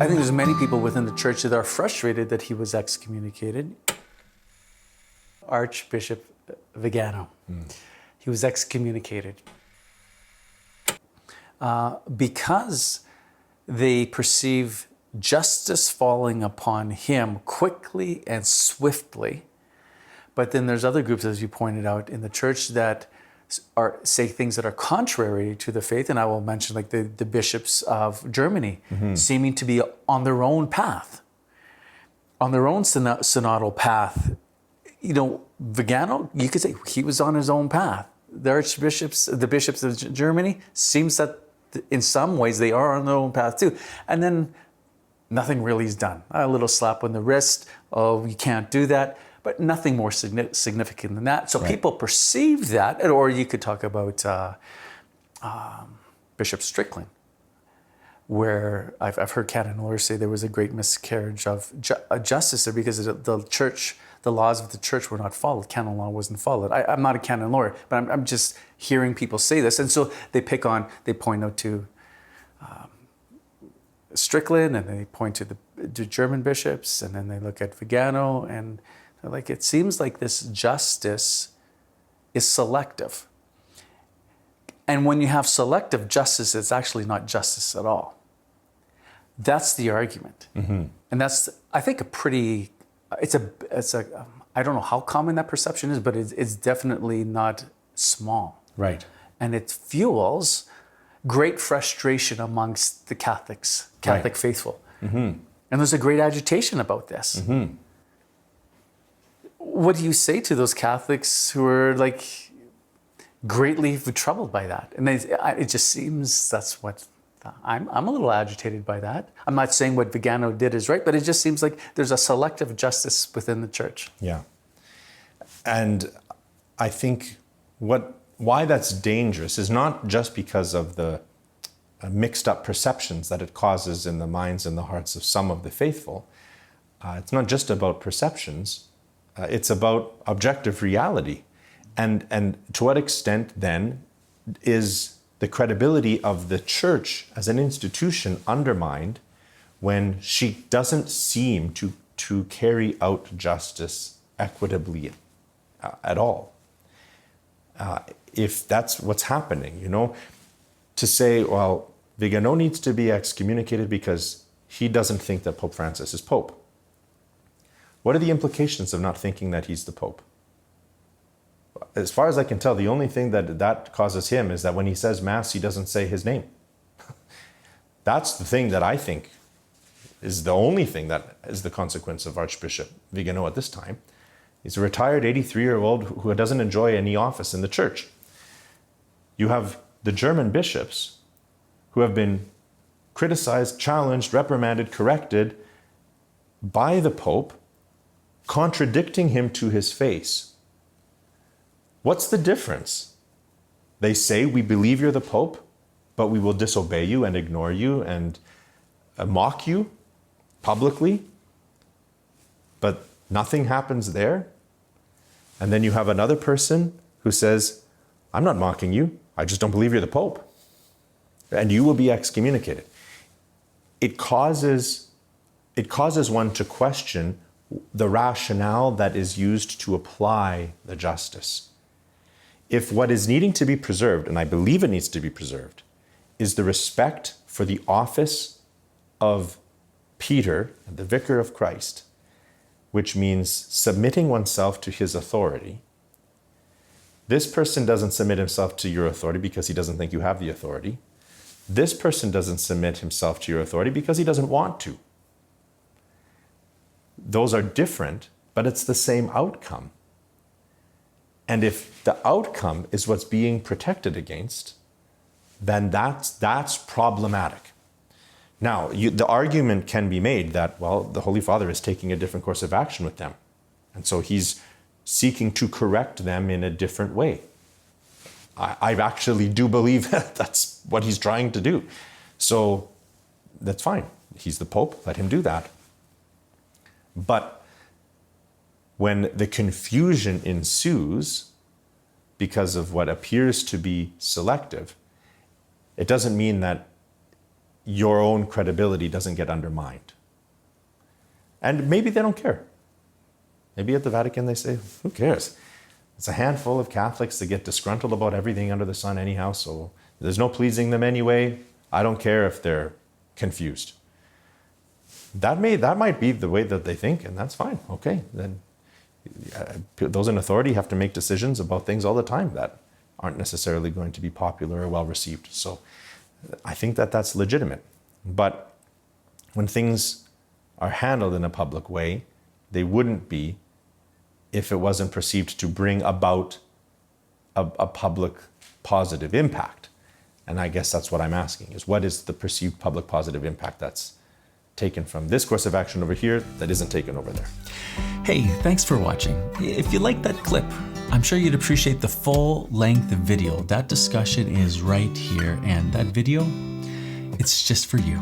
I think there's many people within the church that are frustrated that he was excommunicated. Archbishop Viganò, he was excommunicated because they perceive justice falling upon him quickly and swiftly. But then there's other groups, as you pointed out, in the church that say things that are contrary to the faith, and I will mention like the bishops of Germany, seeming to be on their own path, on their own synodal path. You know, Viganò, you could say he was on his own path. The bishops of Germany, seems that in some ways they are on their own path too. And then nothing really is done. A little slap on the wrist, oh, you can't do that. But nothing more significant than that. So people perceive that, or you could talk about Bishop Strickland, where I've heard canon lawyers say there was a great miscarriage of justice there because the laws of the church were not followed. Canon law wasn't followed. I'm not a canon lawyer, but I'm just hearing people say this. And so they point out to Strickland, and they point to the German bishops, and then they look at Viganò, and like, it seems like this justice is selective. And when you have selective justice, it's actually not justice at all. That's the argument. And that's, I think, I don't know how common that perception is, but it's definitely not small. Right. And it fuels great frustration amongst the Catholic faithful. And there's a great agitation about this. What do you say to those Catholics who are like greatly troubled by that? And it just seems that's what I'm a little agitated by that. I'm not saying what Viganò did is right, but it just seems like there's a selective justice within the church. Yeah. And I think why that's dangerous is not just because of the mixed up perceptions that it causes in the minds and the hearts of some of the faithful. It's not just about perceptions. It's about objective reality. And to what extent then is the credibility of the church as an institution undermined when she doesn't seem to carry out justice equitably at all? If that's what's happening, to say, well, Viganò needs to be excommunicated because he doesn't think that Pope Francis is Pope. What are the implications of not thinking that he's the Pope? As far as I can tell, the only thing that causes him is that when he says Mass, he doesn't say his name. That's the thing that I think is the only thing that is the consequence of Archbishop Viganò at this time. He's a retired 83-year-old who doesn't enjoy any office in the church. You have the German bishops who have been criticized, challenged, reprimanded, corrected by the Pope, contradicting him to his face. What's the difference? They say, we believe you're the Pope, but we will disobey you and ignore you and mock you publicly. But nothing happens there. And then you have another person who says, I'm not mocking you. I just don't believe you're the Pope. And you will be excommunicated. It causes one to question the rationale that is used to apply the justice. If what is needing to be preserved, and I believe it needs to be preserved, is the respect for the office of Peter, the vicar of Christ, which means submitting oneself to his authority. This person doesn't submit himself to your authority because he doesn't think you have the authority. This person doesn't submit himself to your authority because he doesn't want to. Those are different, but it's the same outcome. And if the outcome is what's being protected against, then that's problematic. Now, the argument can be made that, well, the Holy Father is taking a different course of action with them. And so he's seeking to correct them in a different way. I actually do believe that that's what he's trying to do. So that's fine. He's the Pope, let him do that. But when the confusion ensues because of what appears to be selective, it doesn't mean that your own credibility doesn't get undermined. And maybe they don't care. Maybe at the Vatican they say, who cares? It's a handful of Catholics that get disgruntled about everything under the sun anyhow, so there's no pleasing them anyway. I don't care if they're confused. That might be the way that they think, and that's fine. Okay, then those in authority have to make decisions about things all the time that aren't necessarily going to be popular or well received. So I think that that's legitimate. But when things are handled in a public way, they wouldn't be if it wasn't perceived to bring about a public positive impact. And I guess that's what I'm asking, is what is the perceived public positive impact that's taken from this course of action over here that isn't taken over there? Hey, thanks for watching. If you liked that clip, I'm sure you'd appreciate the full-length video. That discussion is right here, and that video, it's just for you.